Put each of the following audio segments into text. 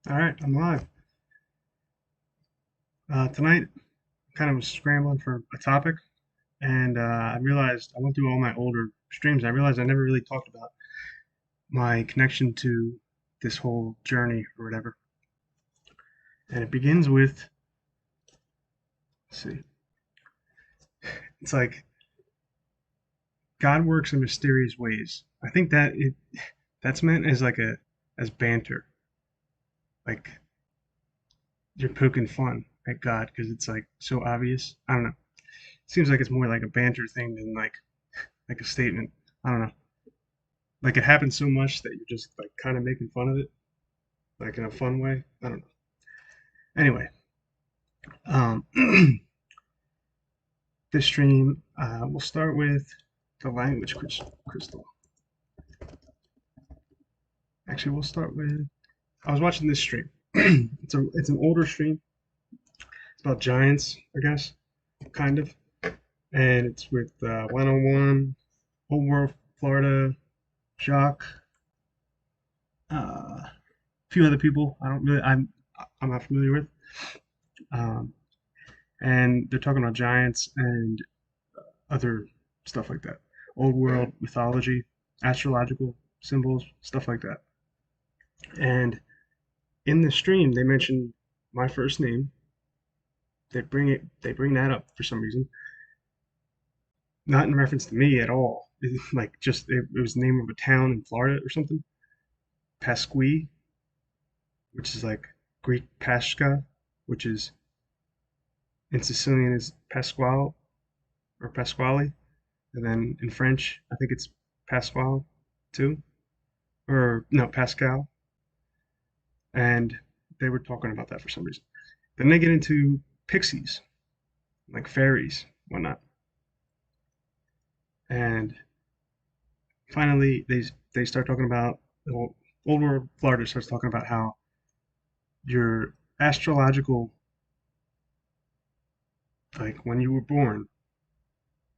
All right, I'm live. Tonight, kind of was scrambling for a topic, and I realized I went through all my older streams. And I realized I never really talked about my connection to this whole journey or whatever. And it begins with, let's see, it's like God works in mysterious ways. I think that's meant as like as banter, like you're poking fun at God because it's like so obvious. I don't know. It seems like it's more like a banter thing than like a statement. I don't know. Like it happens so much that you're just like kind of making fun of it, like in a fun way. I don't know. Anyway, um, this stream, we'll start with the language crystal. Actually, we'll start with. I was watching this stream. It's an older stream. It's about giants, I guess, kind of, and it's with 101, Old World, Florida, Jacques, a few other people. I'm not familiar with. Um, and they're talking about giants and other stuff like that. Old world mythology, astrological symbols, stuff like that. And in the stream, they mention my first name. They bring that up for some reason, not in reference to me at all. Like just it was the name of a town in Florida or something. Pasqui, which is like Greek Pashka, which is in Sicilian is Pasquale or Pasquale, and then in French, I think it's Pasquale too, or no, Pascal. And they were talking about that for some reason. Then they get into pixies, like fairies, whatnot, and finally they start talking about the old world. Florida starts talking about how your astrological, like when you were born,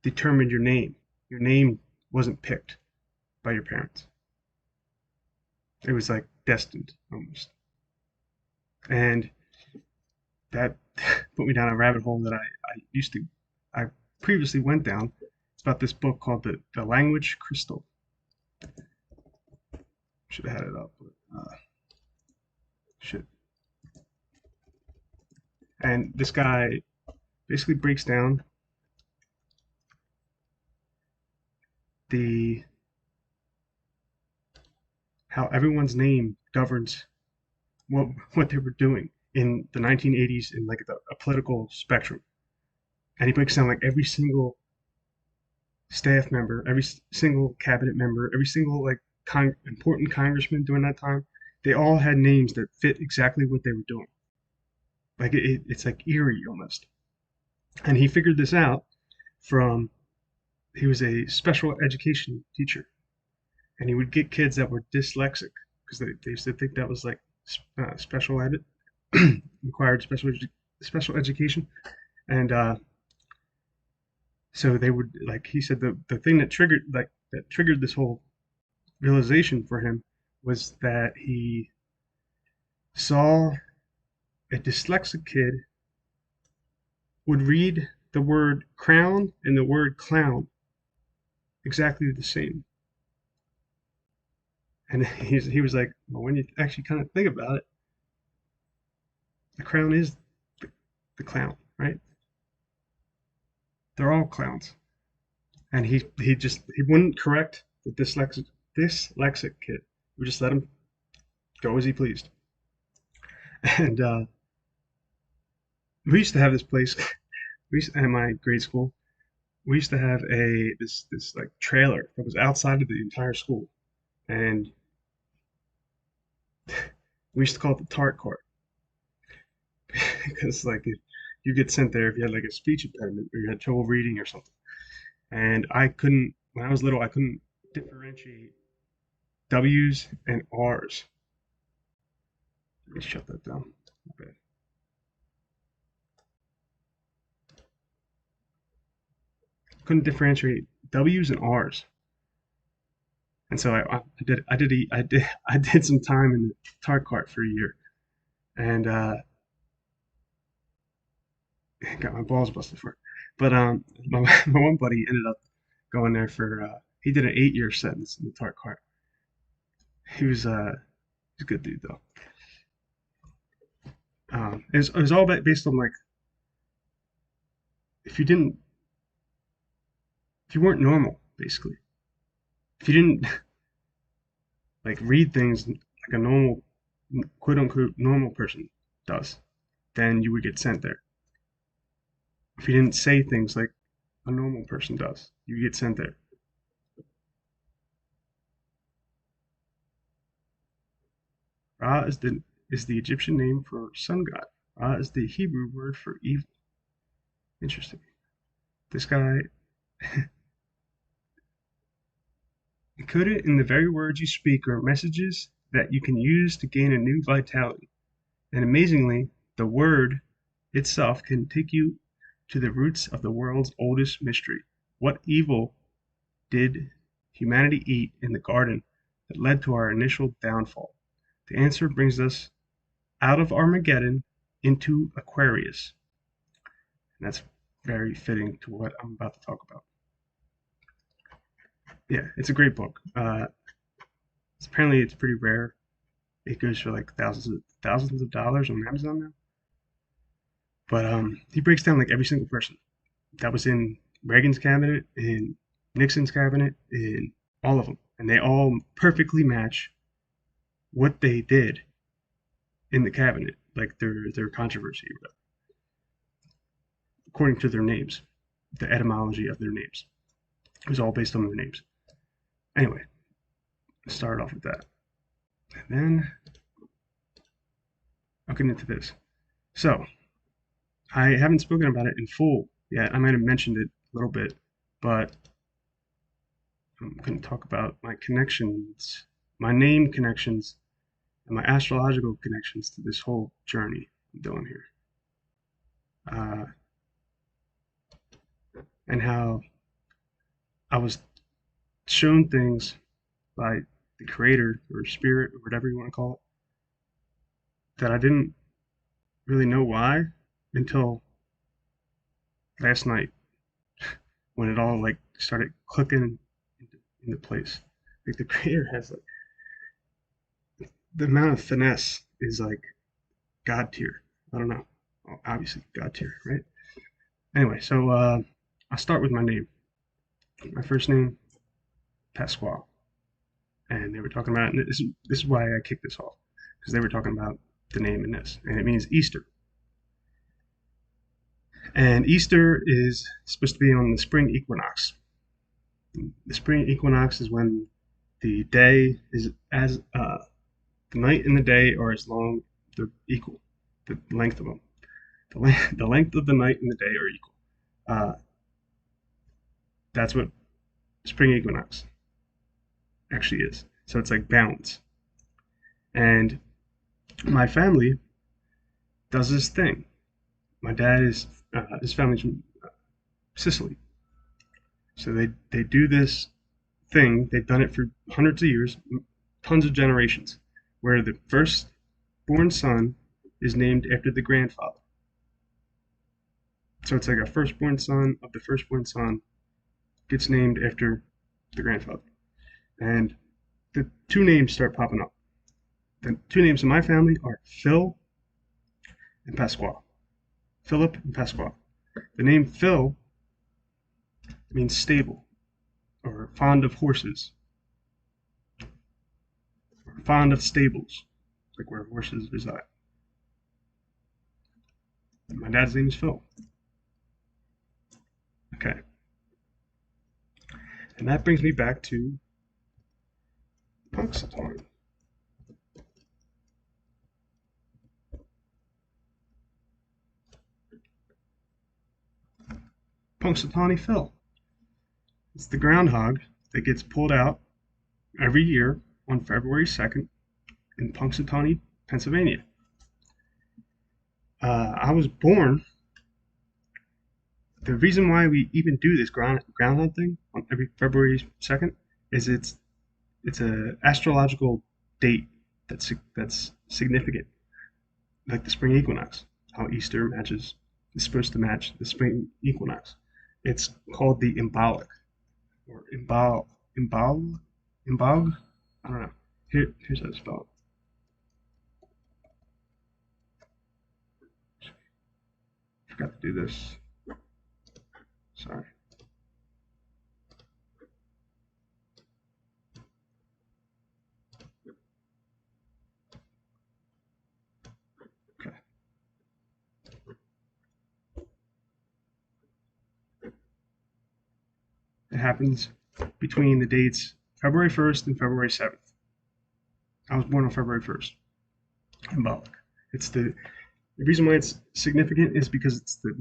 determined your name. Your name wasn't picked by your parents. It was like destined almost, and that put me down a rabbit hole that I previously went down. It's about this book called the Language Crystal. Should have had it up, but shit. And this guy basically breaks down the how everyone's name governs what they were doing in the 1980s in like a political spectrum. And he breaks down like every single staff member, every single cabinet member, every single like important congressman during that time. They all had names that fit exactly what they were doing. Like it's like eerie almost. And he figured this out from he was a special education teacher, and he would get kids that were dyslexic because they used to think that was like special ed, required special education, and so they would like he said the thing that triggered this whole realization for him was that he saw a dyslexic kid would read the word crown and the word clown exactly the same. And he was like, well, when you actually kind of think about it, the crown is the, the clown, right? They're all clowns. And he wouldn't correct the dyslexic kid. He would just let him go as he pleased. And we used to have this place. We used at my grade school. We used to have this like trailer that was outside of the entire school, and we used to call it the tart cart because like you get sent there if you had like a speech impediment or you had trouble reading or something. And I couldn't when I was little. I couldn't differentiate W's and R's. Let me shut that down. Okay. Couldn't differentiate W's and R's, and so I did some time in the tart cart for a year, and got my balls busted for it. But my one buddy ended up going there for he did an 8-year sentence in the Tart Cart. He's a good dude though. It was all based on like if you didn't if you weren't normal basically if you didn't like read things like a normal quote unquote normal person does, then you would get sent there. If you didn't say things like a normal person does, you get sent there. Ra is the Egyptian name for sun god. Ra is the Hebrew word for evil. Interesting. This guy encoded in the very words you speak are messages that you can use to gain a new vitality. And amazingly, the word itself can take you to the roots of the world's oldest mystery. What evil did humanity eat in the garden that led to our initial downfall? The answer brings us out of Armageddon into Aquarius. And that's very fitting to what I'm about to talk about. Yeah, it's a great book. Apparently it's pretty rare. It goes for like thousands of dollars on Amazon now. But he breaks down like every single person that was in Reagan's cabinet, in Nixon's cabinet, in all of them, and they all perfectly match what they did in the cabinet, like their controversy, according to their names, the etymology of their names. It was all based on their names. Anyway, let's start off with that, and then I'll get into this. So I haven't spoken about it in full yet. I might have mentioned it a little bit, but I'm going to talk about my connections, my name connections, and my astrological connections to this whole journey I'm doing here. And how I was shown things by the creator or spirit or whatever you want to call it that I didn't really know why until last night when it all like started clicking into place. Like the creator has like the amount of finesse is like God tier. I don't know. Well, obviously God tier, right? Anyway, so I'll start with my name. My first name, Pasquale. And they were talking about, and this is why I kicked this off, because they were talking about the name in this, and it means Easter. And Easter is supposed to be on the spring equinox. The spring equinox is when the day is as the night and the day are as long, they're equal, the length of them. The length of the night and the day are equal. That's what spring equinox actually is. So it's like balance. And my family does this thing. My dad is his family's from Sicily, so they do this thing. They've done it for hundreds of years, tons of generations, where the first born son is named after the grandfather. So it's like a firstborn son of the firstborn son gets named after the grandfather. And the two names start popping up. The two names in my family are Phil and Pasquale. Philip and Pasquale. The name Phil means stable or fond of horses or fond of stables, like where horses reside. And my dad's name is Phil. Okay. And that brings me back to Punxsutawney. Punxsutawney Phil. It's the groundhog that gets pulled out every year on February 2nd in Punxsutawney, Pennsylvania. I was born. The reason why we even do this groundhog thing on every February 2nd is it's a astrological date that's significant. like the spring equinox, how Easter matches is supposed to match the spring equinox. It's called the embolic or embog. I don't know. Here's how to spell it. Forgot to do this. Sorry. Okay. It happens between the dates February 1st and February 7th. I was born on February 1st. Embolic. It's the reason why it's significant is because it's the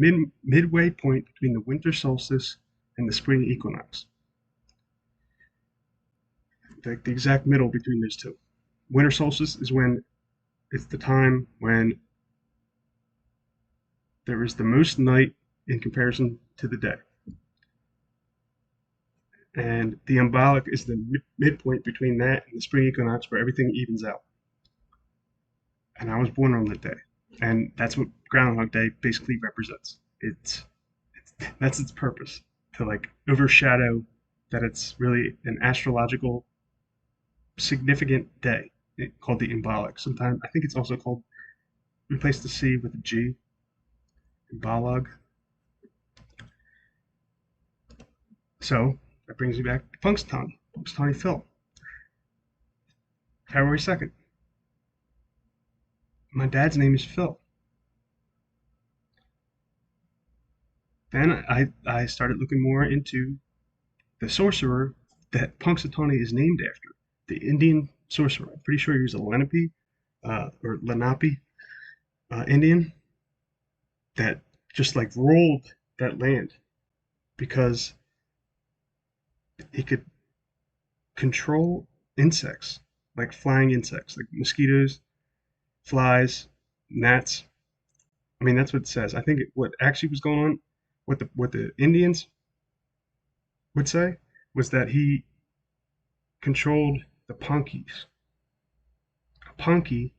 midway point between the winter solstice and the spring equinox. The exact middle between those two. Winter solstice is when it's the time when there is the most night in comparison to the day. And the embolic is the midpoint between that and the spring equinox where everything evens out. And I was born on that day. And that's what Groundhog Day basically represents. That's its purpose, to like overshadow that it's really an astrological significant day called the embolic. Sometimes I think it's also called, replace the C with a G, embolog. So that brings me back to Punxsutawney Phil. February 2nd. My dad's name is Phil. Then I started looking more into the sorcerer that Punxsutawney is named after, the Indian sorcerer. I'm pretty sure he was a Lenape or Lenape Indian that just like ruled that land because he could control insects, like flying insects, like mosquitoes, flies, gnats. I mean, that's what it says. I think what actually was going on, what the Indians would say, was that he controlled the punkies. A punky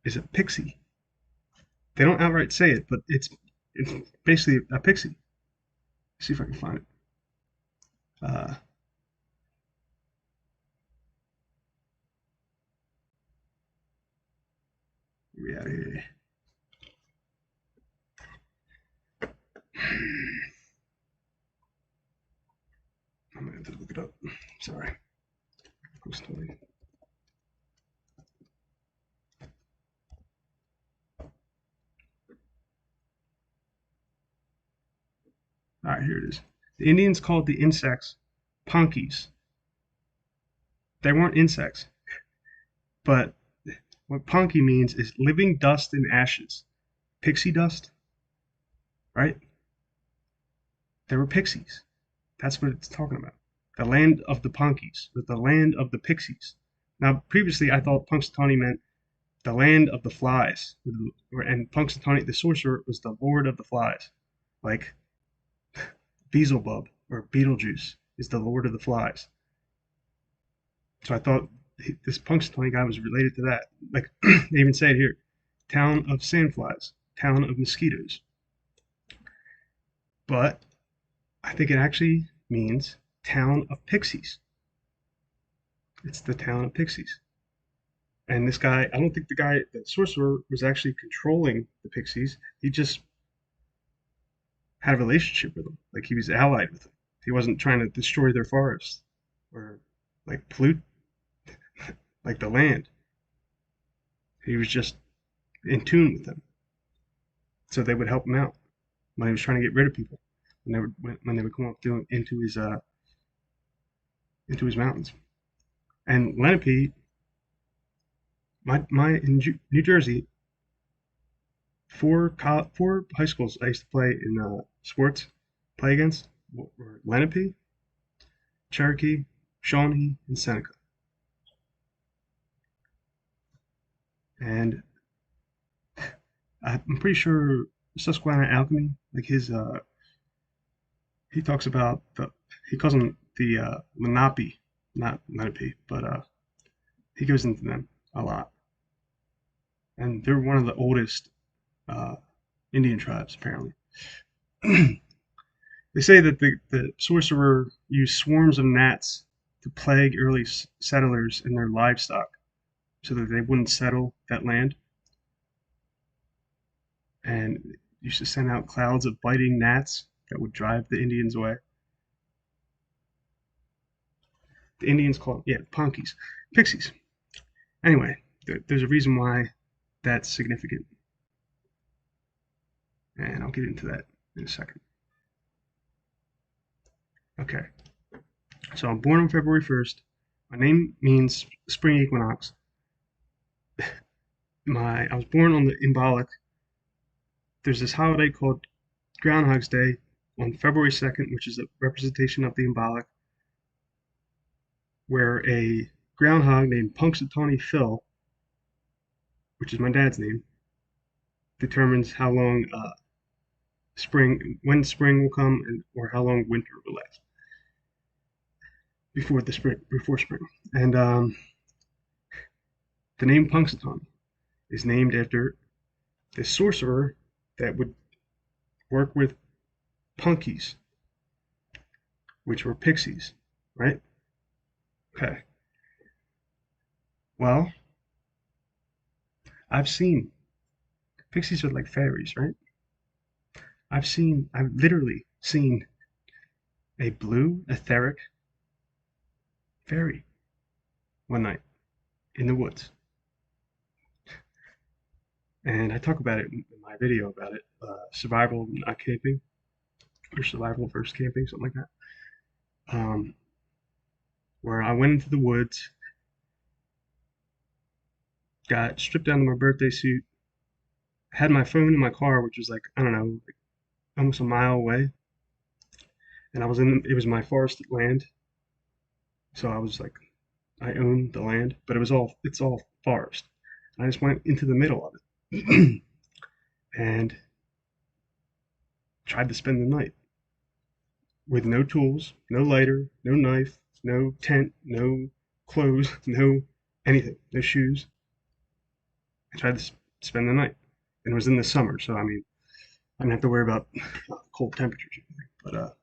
is a pixie. They don't outright say it, but it's basically a pixie. Let's see if I can find it. Yeah, yeah. I'm gonna have to look it up. Sorry. All right, here it is. The Indians called the insects punkies. They weren't insects, but what punky means is living dust and ashes. Pixie dust, right? They were pixies. That's what it's talking about. The land of the punkies, the land of the pixies. Now, previously, I thought Punxsutawney meant the land of the flies, and Punxsutawney, the sorcerer, was the lord of the flies. Like Beelzebub or Beetlejuice is the lord of the flies. So I thought this Punxsutawney guy was related to that. Like they even say it here, town of sandflies, town of mosquitoes. But I think it actually means town of pixies. It's the town of pixies. And this guy, I don't think the sorcerer, was actually controlling the pixies. He just had a relationship with them. Like he was allied with them. He wasn't trying to destroy their forests or like pollute like the land. He was just in tune with them. So they would help him out when he was trying to get rid of people. When they would come up into his mountains. And Lenape, my in New Jersey, four high schools I used to play in sports, play against were Lenape, Cherokee, Shawnee, and Seneca. And I'm pretty sure Susquehanna Alchemy, like he talks about he calls them the Lenape, not Lenape, but he goes into them a lot. and they're one of the oldest uh, Indian tribes, apparently. They say that the sorcerer used swarms of gnats to plague early settlers and their livestock so that they wouldn't settle that land, and used to send out clouds of biting gnats that would drive the Indians away. The Indians call it, yeah, Ponkies, Pixies. Anyway, there's a reason why that's significant, and I'll get into that in a second. Okay, so I'm born on February 1st. My name means spring equinox. I was born on the Imbolic. There's this holiday called Groundhog's Day on February 2nd, which is a representation of the Imbolic, where a groundhog named Punxsutawney Phil, which is my dad's name, determines how long when spring will come, or how long winter will last before spring. And the name Punxsutawney is named after the sorcerer that would work with punkies, which were pixies, right? Okay. Well, I've seen pixies are like fairies, right? I've literally seen a blue etheric fairy one night in the woods. And I talk about it in my video about it, survival not camping, or survival versus camping, something like that. Where I went into the woods, got stripped down to my birthday suit, had my phone in my car, which was like, I don't know, like almost a mile away, and it was my forested land, so I was like, I owned the land, but it's all forest. And I just went into the middle of it and tried to spend the night with no tools, no lighter, no knife, no tent, no clothes, no anything, no shoes. I tried to spend the night, and it was in the summer, so I mean, I didn't have to worry about cold temperatures or anything. But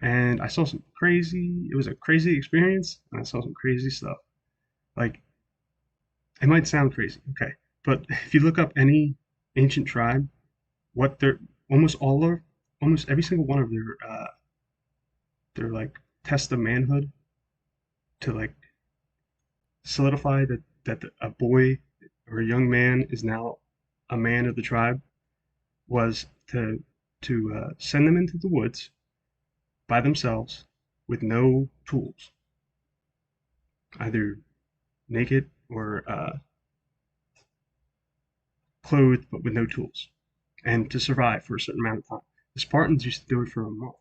and I saw some crazy. It was a crazy experience, and I saw some crazy stuff. Like, it might sound crazy, okay, but if you look up any ancient tribe, what they're almost all of, almost every single one of their like test of manhood to like solidify that a boy or a young man is now a man of the tribe was to send them into the woods by themselves with no tools, either naked or clothed but with no tools, and to survive for a certain amount of time. The Spartans used to do it for a month.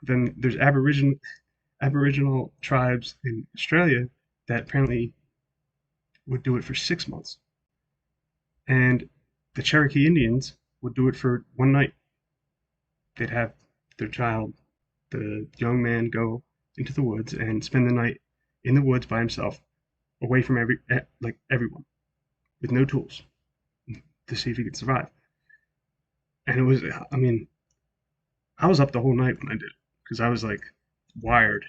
But then there's Aboriginal tribes in Australia that apparently would do it for 6 months, and the Cherokee Indians would do it for one night. They'd have their child, the young man, go into the woods and spend the night in the woods by himself, away from everyone, with no tools, to see if he could survive. And it was, I mean, I was up the whole night when I did it because I was like wired,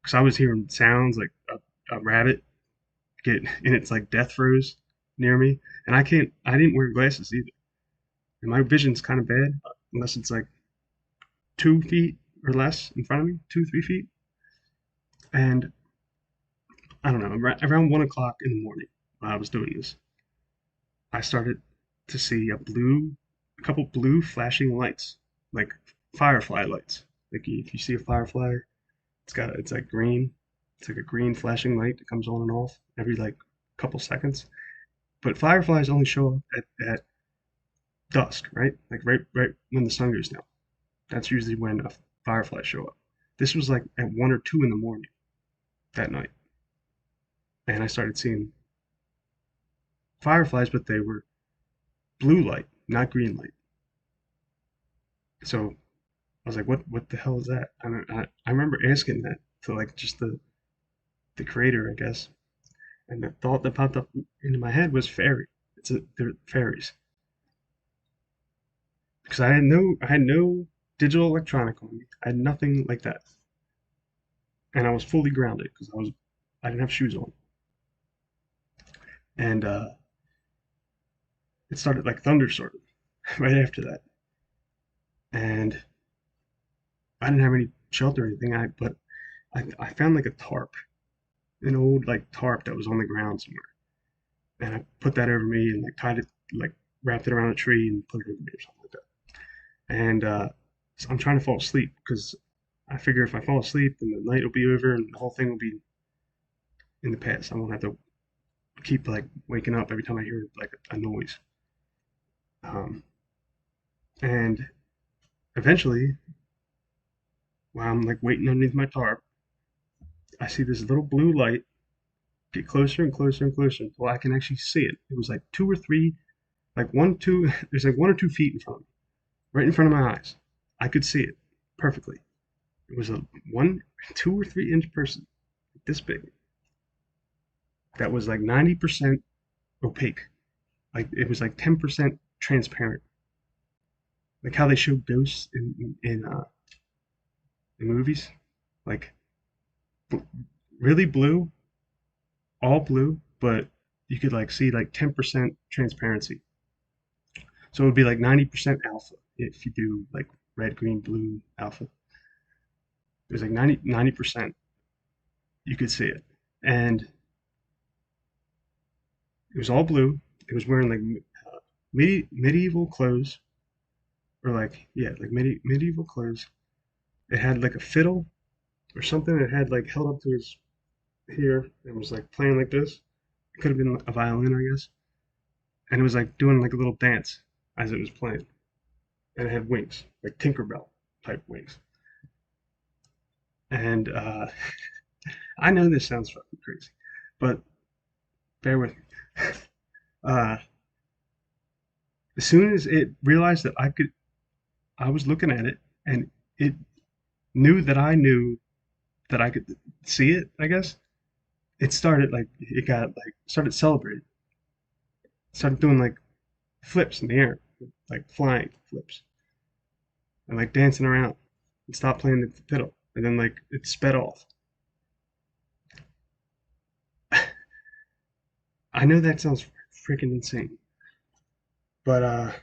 because I was hearing sounds like a rabbit get in its like death throes near me, and I didn't wear glasses either, and my vision's kind of bad unless it's like 2 feet or less in front of me, 2, 3 feet. And I don't know, around 1 o'clock in the morning while I was doing this, I started to see a couple blue flashing lights, like firefly lights. Like if you see a firefly, it's like green. It's like a green flashing light that comes on and off every like couple seconds. But fireflies only show up at dusk, right? Like right when the sun goes down. That's usually when fireflies show up. This was like at 1 or 2 in the morning that night, and I started seeing fireflies, but they were blue light, not green light. So I was like, what the hell is that? I remember asking that to like just the creator, I guess. And the thought that popped up into my head was fairy. they're fairies because I had no digital electronic on me. I had nothing like that, and I was fully grounded because I didn't have shoes on, and it started like thunderstorming right after that, and I didn't have any shelter or anything. I found like a tarp, an old like tarp that was on the ground somewhere, and I put that over me and like tied it, like wrapped it around a tree and put it over me or something like that. And so I'm trying to fall asleep because I figure if I fall asleep, then the night will be over and the whole thing will be in the past. I won't have to keep like waking up every time I hear like a noise. Um, and eventually, while I'm like waiting underneath my tarp, I see this little blue light get closer and closer and closer until I can actually see it. It was like two or three, like one, two, there's like 1 or 2 feet in front of me, right in front of my eyes. I could see it perfectly. It was a 1, 2 or 3 inch person, this big, that was like 90% opaque. Like it was like 10% transparent. Like how they show ghosts in movies. Like really blue, all blue, but you could like see like 10% transparency. So it would be like 90% alpha if you do like red, green, blue, alpha. It was like 90% you could see it. And it was all blue. It was wearing like medieval clothes, or like, yeah, like medieval clothes. It had like a fiddle or something. It had like held up to his here and was like playing like this. It could have been a violin, I guess. And it was like doing like a little dance as it was playing. And it had wings, like Tinkerbell type wings. And I know this sounds fucking crazy, but bear with me. Uh, as soon as it realized that I was looking at it, and it knew that I could see it, I guess. It got like started celebrating, started doing like flips in the air, like flying flips, and like dancing around, and stopped playing the fiddle, and then like it sped off. I know that sounds freaking insane, but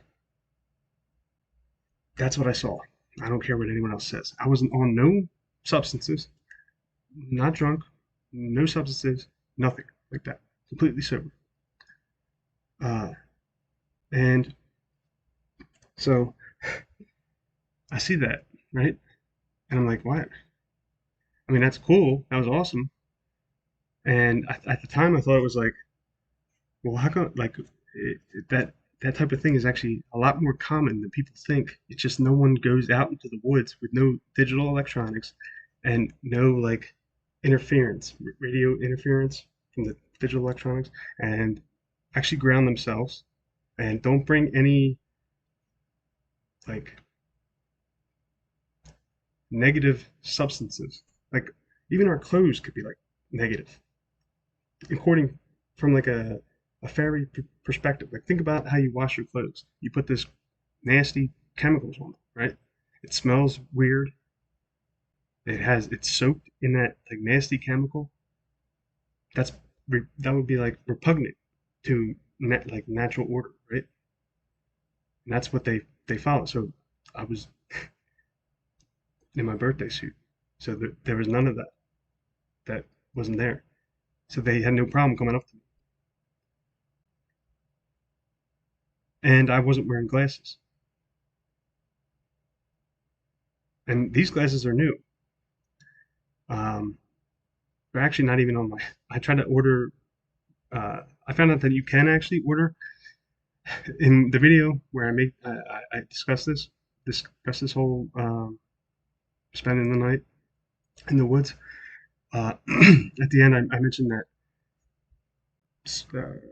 that's what I saw. I don't care what anyone else says. I wasn't on no substances, not drunk, no substances, nothing like that. Completely sober. Uh, and so I see that, right? And I'm like, what? I mean, that's cool. That was awesome. And at the time, I thought it was like, well, how come like that type of thing is actually a lot more common than people think. It's just no one goes out into the woods with no digital electronics and no like interference, radio interference from the digital electronics, and actually ground themselves and don't bring any like negative substances. Like even our clothes could be like negative, according from like a fairy perspective. Like think about how you wash your clothes. You put this nasty chemicals on them, right? It smells weird. It's soaked in that like nasty chemical. That's that would be like repugnant to like natural order, right? And that's what they follow. So I was in my birthday suit, so there was none of that. That wasn't there. So they had no problem coming up to me, and I wasn't wearing glasses. And these glasses are new. Um, they're actually not even on my. I tried to order. I found out that you can actually order in the video where I discuss this whole spending the night in the woods. At the end, I mentioned that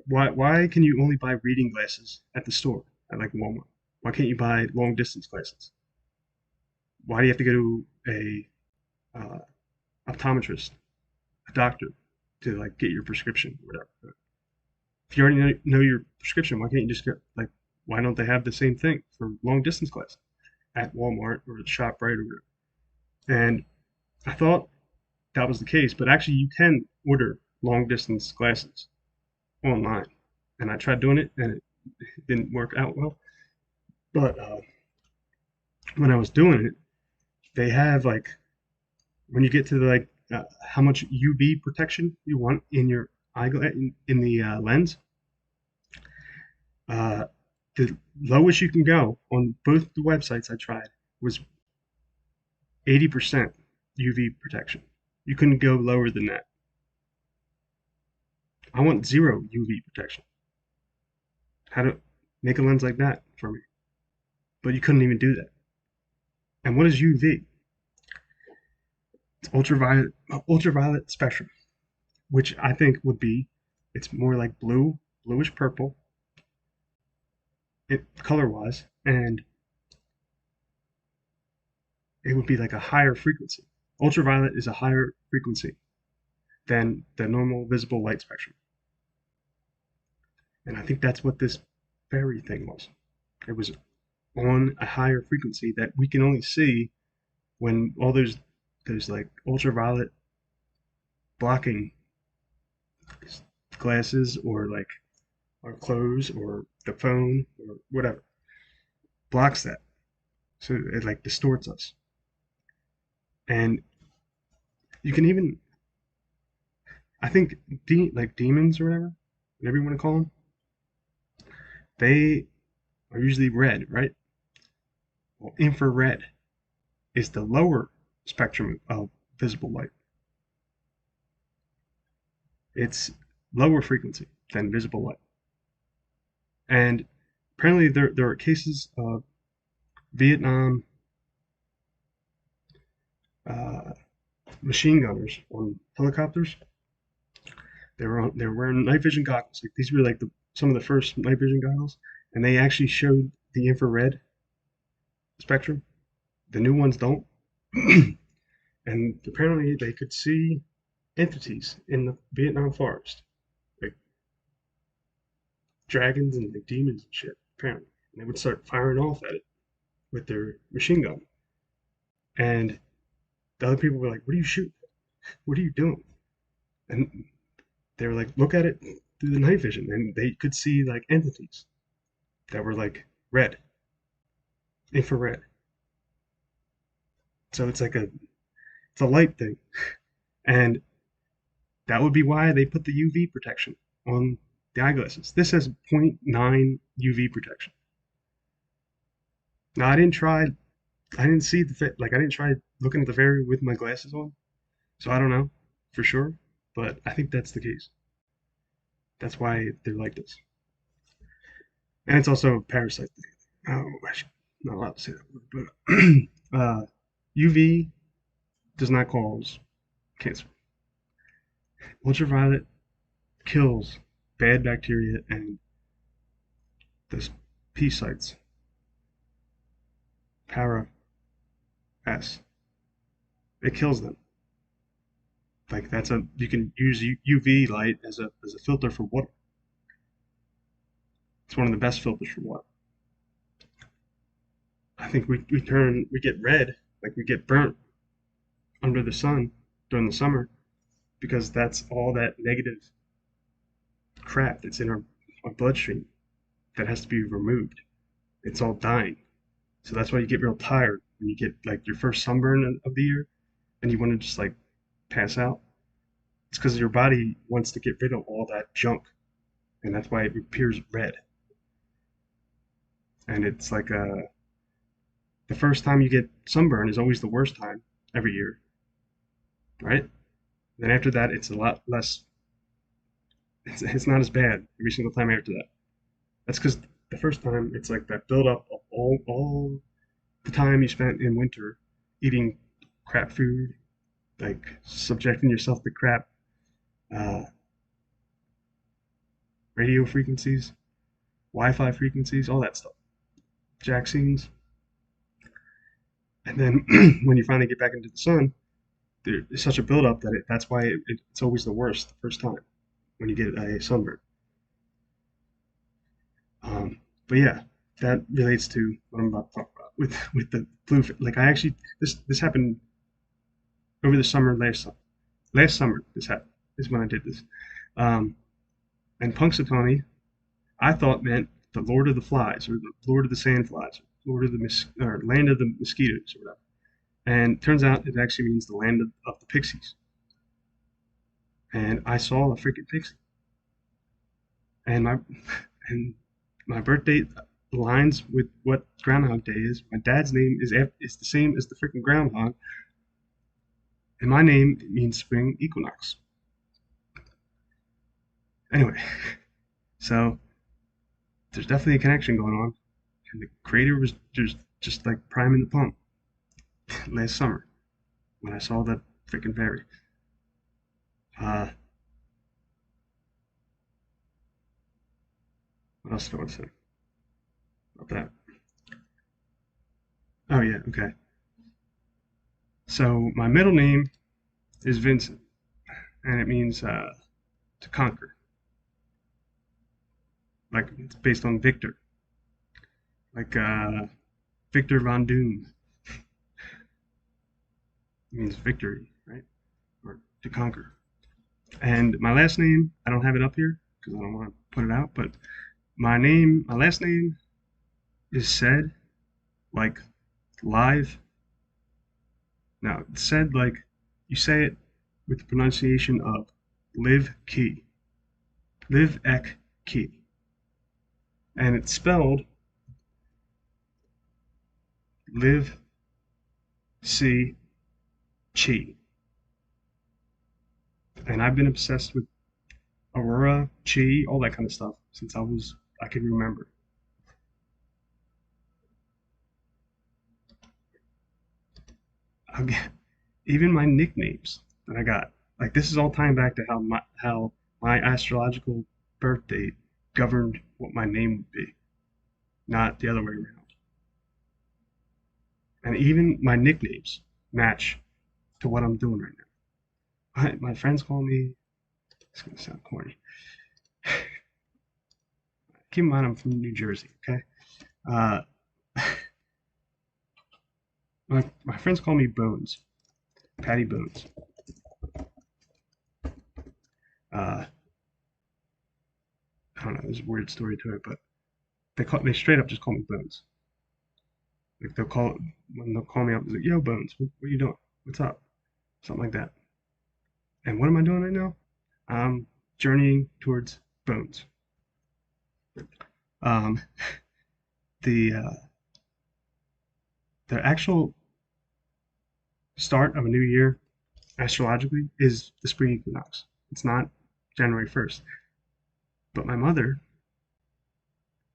why can you only buy reading glasses at the store at like Walmart? Why can't you buy long distance glasses? Why do you have to go to a uh, optometrist, a doctor, to like get your prescription or whatever? If you already know your prescription, why can't you just get like why don't they have the same thing for long distance glasses at Walmart or at ShopRite or whatever? And I thought that was the case, but actually you can order long distance glasses online. And I tried doing it and it didn't work out well. But when I was doing it, they have like when you get to the like how much UV protection you want in your in the lens, uh, the lowest you can go on both the websites I tried was 80% UV protection. You couldn't go lower than that. I want zero UV protection. How to make a lens like that for me? But you couldn't even do that. And what is UV? It's ultraviolet spectrum, which I think would be it's more like bluish purple, color wise, and it would be like a higher frequency. Ultraviolet is a higher frequency than the normal visible light spectrum. And I think that's what this fairy thing was. It was on a higher frequency that we can only see when all those like ultraviolet blocking glasses or like our clothes or the phone or whatever blocks that. So it like distorts us. And you can even I think like demons or whatever you want to call them, they are usually red, right? Well, infrared is the lower spectrum of visible light. It's lower frequency than visible light. And apparently there are cases of Vietnam uh, machine gunners on helicopters. They were wearing night vision goggles. Like these were like some of the first night vision goggles, and they actually showed the infrared spectrum. The new ones don't. And apparently they could see entities in the Vietnam forest, like dragons and like demons and shit. Apparently, and they would start firing off at it with their machine gun. And the other people were like, "What are you shooting? What are you doing?" And they were like, "Look at it through the night vision," and they could see like entities that were like red, infrared. So it's a light thing, and that would be why they put the UV protection on the eyeglasses. This has zero point 0.9 UV protection. Now I didn't see like I didn't try looking at the fairy with my glasses on, so I don't know for sure, but I think that's the case. That's why they're like this, and it's also a parasite thing. Oh, I'm not allowed to say that word, but UV does not cause cancer. Ultraviolet kills bad bacteria and the P sites, para S. It kills them. Like you can use UV light as a filter for water. It's one of the best filters for water. I think we get red, like we get burnt under the sun during the summer because that's all that negative crap that's in our bloodstream that has to be removed. It's all dying. So that's why you get real tired when you get like your first sunburn of the year and you want to just like pass out. It's because your body wants to get rid of all that junk, and that's why it appears red. And it's like the first time you get sunburn is always the worst time every year, right? Then after that, it's a lot less. It's not as bad every single time after that. That's because the first time it's like that buildup of all the time you spent in winter eating crap food, like subjecting yourself to crap uh, radio frequencies, Wi-Fi frequencies, all that stuff, jack scenes. And then when you finally get back into the sun, there's such a buildup that that's why it's always the worst the first time when you get a sunburn. But yeah, that relates to what I'm about to talk about with the flu. Like I actually this happened over the summer last summer. This happened. This is when I did this. Um, and Punxsutawney, I thought meant the Lord of the Flies or the Lord of the Sandflies, Lord of the or Land of the Mosquitoes or whatever. And it turns out it actually means the land of the pixies. And I saw a freaking pixie, and and my birthday aligns with what Groundhog Day is. My dad's name is the same as the freaking groundhog, and my name means spring equinox. Anyway, so there's definitely a connection going on, and the creator was just like priming the pump last summer when I saw that freaking fairy. Uh, what else do I want to say about that? Oh yeah, okay. So my middle name is Vincent, and it means to conquer. Like it's based on Victor, like Victor Von Doom means victory, right? Or to conquer. And my last name, I don't have it up here because I don't want to put it out, but my last name is said like live. Now, it's said like you say it with the pronunciation of live key, live ek key. And it's spelled live c chi. And I've been obsessed with Aurora, Chi, all that kind of stuff since I can remember. Again, even my nicknames that I got, like this is all tying back to how my astrological birth date governed what my name would be, not the other way around. And even my nicknames match to what I'm doing right now. My friends call me. It's gonna sound corny. Keep in mind I'm from New Jersey, okay? Uh, my friends call me Bones, Patty Bones. Uh, I don't know. There's a weird story to it, but they straight up just call me Bones. Like they'll call me up, like, "Yo, Bones, what are you doing? What's up?" Something like that. And what am I doing right now? I'm journeying towards Bones. Um, the uh, the actual start of a new year astrologically is the spring equinox. It's not January 1st. But my mother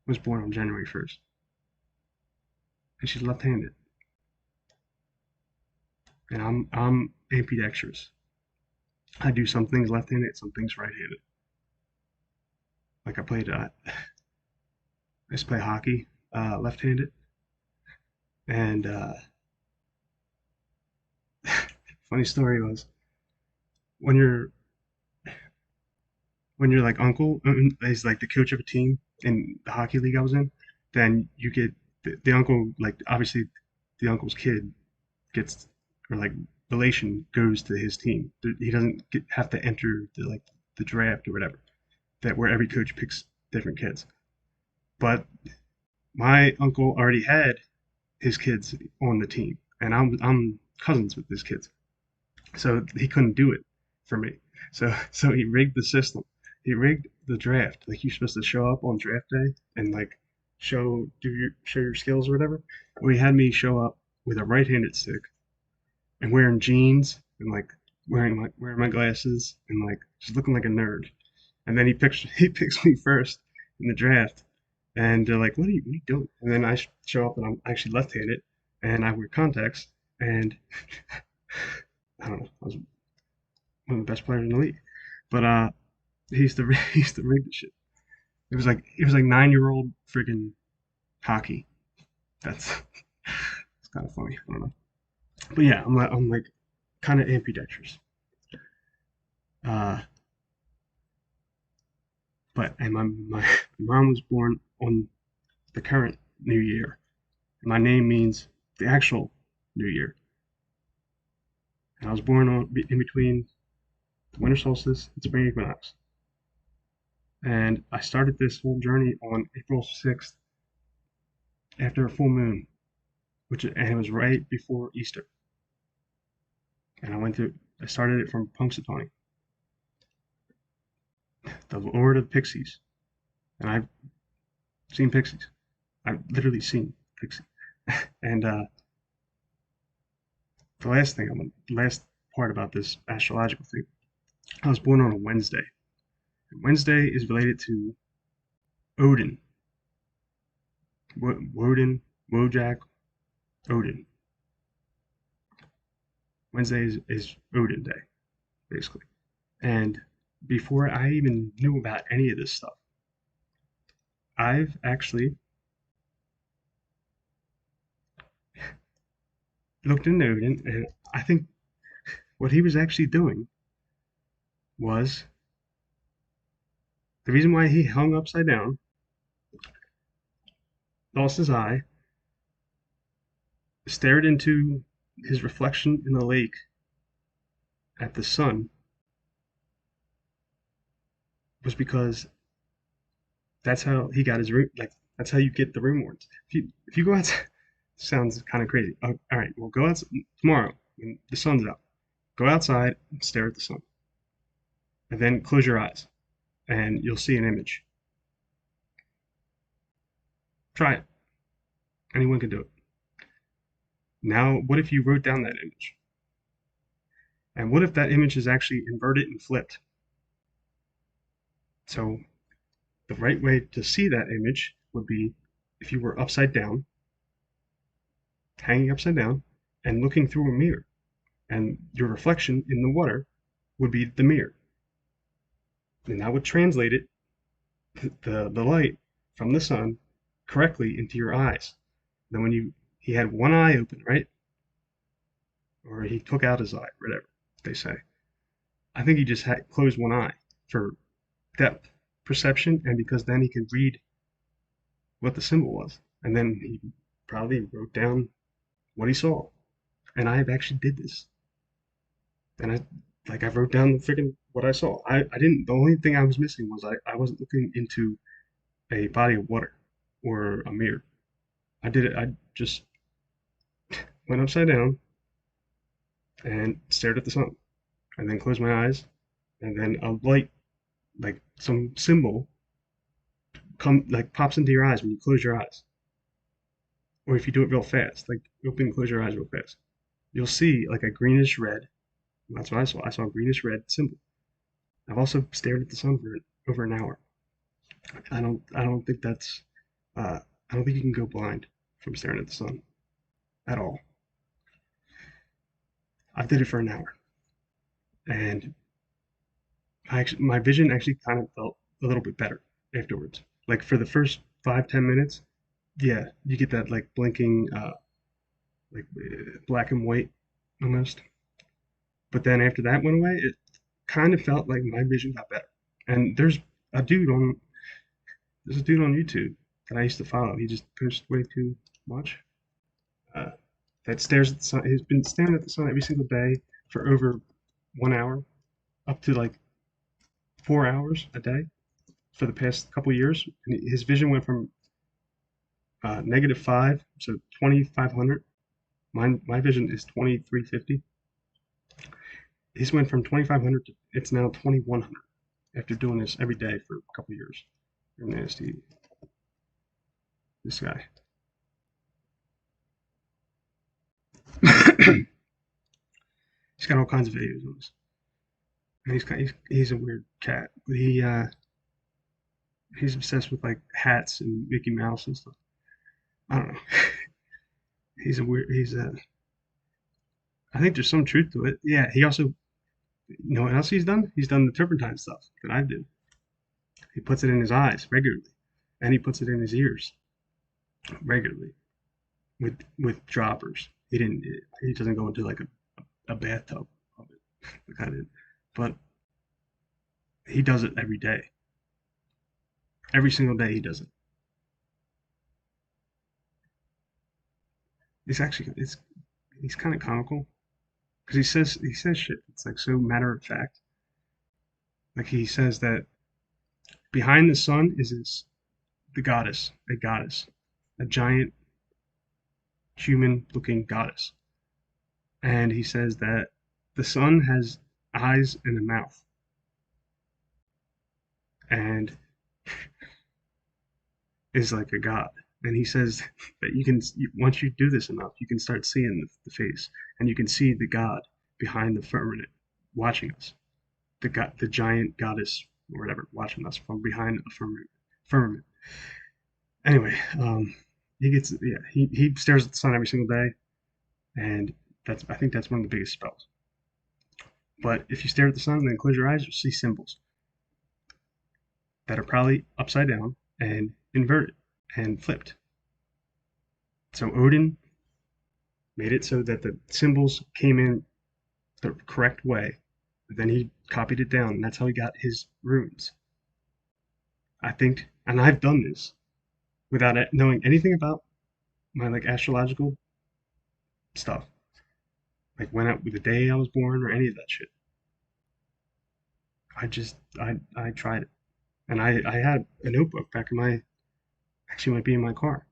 was born on January 1st, and she's left-handed, and I'm ambidextrous. I do some things left-handed, some things right-handed. Like I used to play hockey left-handed, and funny story was when you're like uncle is like the coach of a team in the hockey league I was in, then you get the uncle, like obviously the uncle's kid gets, or like relation goes to his team. He doesn't have to enter the draft or whatever, that where every coach picks different kids. But my uncle already had his kids on the team, and I'm cousins with his kids, so he couldn't do it for me. So he rigged the system. He rigged the draft. Like you're supposed to show up on draft day and like show your skills or whatever. Well, he had me show up with a right-handed stick and wearing jeans and like wearing my glasses and like just looking like a nerd. And then he picks me first in the draft, and they're like, what are you doing?" And then I show up and I'm actually left-handed and I wear contacts, and I don't know, I was one of the best players in the league. But he used to rig the shit. It was like 9-year-old freaking hockey. That's it's kind of funny. I don't know. But yeah, I'm like kind of ambidextrous. Uh, but and my mom was born on the current new year. My name means the actual new year. And I was born in between the winter solstice and spring equinox. And I started this whole journey on April 6th after a full moon, and it was right before Easter. And I started it from Punxsutawney, the Lord of Pixies. And I've seen pixies. I've literally seen pixies. And the last part about this astrological thing, I was born on a Wednesday. And Wednesday is related to Odin. Woden, Wojak, Odin. Wednesday is Odin Day, basically. And before I even knew about any of this stuff, I've actually looked into Odin, and I think what he was actually doing was the reason why he hung upside down, lost his eye, stared into his reflection in the lake at the sun, was because that's how he got his room. Like that's how you get the room warrants. If you go outside, sounds kind of crazy. Oh, all right, well go out tomorrow when the sun's out. Go outside and stare at the sun, and then close your eyes, and you'll see an image. Try it. Anyone can do it. Now, what if you wrote down that image? And what if that image is actually inverted and flipped? So the right way to see that image would be if you were upside down, hanging upside down, and looking through a mirror. And your reflection in the water would be the mirror. And that would translate it, the light from the sun, correctly into your eyes. Then he had one eye open, right? Or he took out his eye, whatever they say. I think he just had closed one eye for depth perception, and because then he could read what the symbol was, and then he probably wrote down what he saw. And I actually did this, and I wrote down the freaking what I saw. I didn't. The only thing I was missing was I wasn't looking into a body of water or a mirror. I did it. I just went upside down and stared at the sun, and then closed my eyes, and then a light, like some symbol, pops into your eyes when you close your eyes, or if you do it real fast, like open and close your eyes real fast, you'll see like a greenish red. That's what I saw. I saw a greenish red symbol. I've also stared at the sun for over an hour. I don't think that's. I don't think you can go blind from staring at the sun at all. I did it for an hour, and my vision actually kind of felt a little bit better afterwards. Like for the first 5-10 minutes, yeah, you get that like blinking, black and white almost. But then after that went away, it kind of felt like my vision got better. And a dude on there's a dude on YouTube that I used to follow. He just posts way too much. Uh, that stares at the sun. He's been staring at the sun every single day for over 1 hour, up to like 4 hours a day for the past couple years. And his vision went from -5, so 2500. My vision is 2350. His went from 2500 to it's now 2100 after doing this every day for a couple years. Nasty. This guy. He's got all kinds of videos on this. And he's a weird cat. But he's obsessed with like hats and Mickey Mouse and stuff. I don't know. I think there's some truth to it. Yeah, he also, you know what else he's done? He's done the turpentine stuff that I do. He puts it in his eyes regularly, and he puts it in his ears regularly with droppers. He doesn't go into like a bathtub of it, like I did, but he does it every day. Every single day he does it. it's he's kind of comical because he says shit. It's like so matter of fact. Like he says that behind the sun is the goddess, a giant human-looking goddess, and he says that the sun has eyes and a mouth, and is like a god. And he says that once you do this enough, you can start seeing the face, and you can see the god behind the firmament watching us, the giant goddess or whatever watching us from behind the firmament. Anyway, he stares at the sun every single day, and I think that's one of the biggest spells. But if you stare at the sun and then close your eyes, you'll see symbols that are probably upside down and inverted and flipped. So Odin made it so that the symbols came in the correct way. Then he copied it down, and that's how he got his runes. I think, and I've done this without knowing anything about my like astrological stuff, like when the day I was born or any of that shit. I tried it, and I had a notebook back in my actually might be in my car,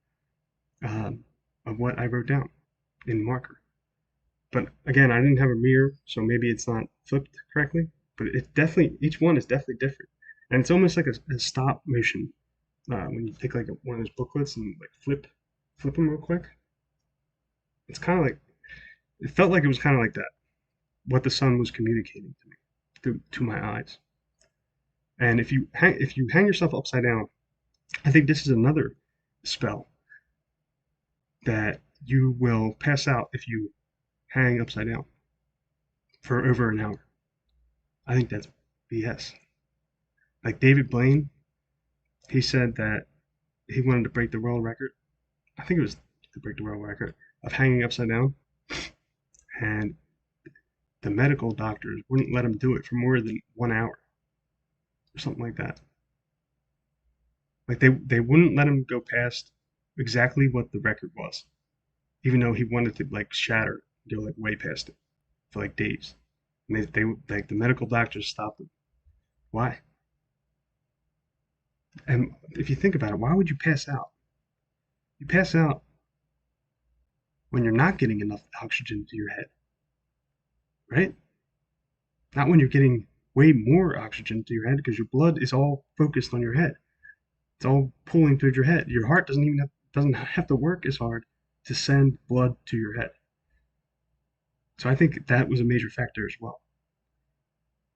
um, of what I wrote down in marker. But again, I didn't have a mirror, so maybe it's not flipped correctly. But it definitely, each one is definitely different, and it's almost like a stop motion. When you take like one of those booklets and like flip them real quick. It's kind of like it felt like it was kind of like that. What the sun was communicating to me to my eyes. And if you hang yourself upside down, I think this is another spell that you will pass out if you hang upside down for over an hour. I think that's BS. Like David Blaine, he said that he wanted to break the world record. I think it was to break the world record of hanging upside down, and the medical doctors wouldn't let him do it for more than 1 hour or something like that. Like they wouldn't let him go past exactly what the record was, even though he wanted to like shatter, go like way past it for like days. And they like the medical doctors stopped him. Why? And if you think about it, why would you pass out? You pass out when you're not getting enough oxygen to your head, right? Not when you're getting way more oxygen to your head because your blood is all focused on your head. It's all pulling through your head. Your heart doesn't have to work as hard to send blood to your head. So I think that was a major factor as well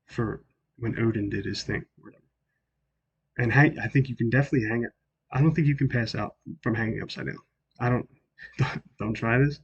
for when Odin did his thing or whatever. And I think you can definitely hang it. I don't think you can pass out from hanging upside down. I don't don't try this.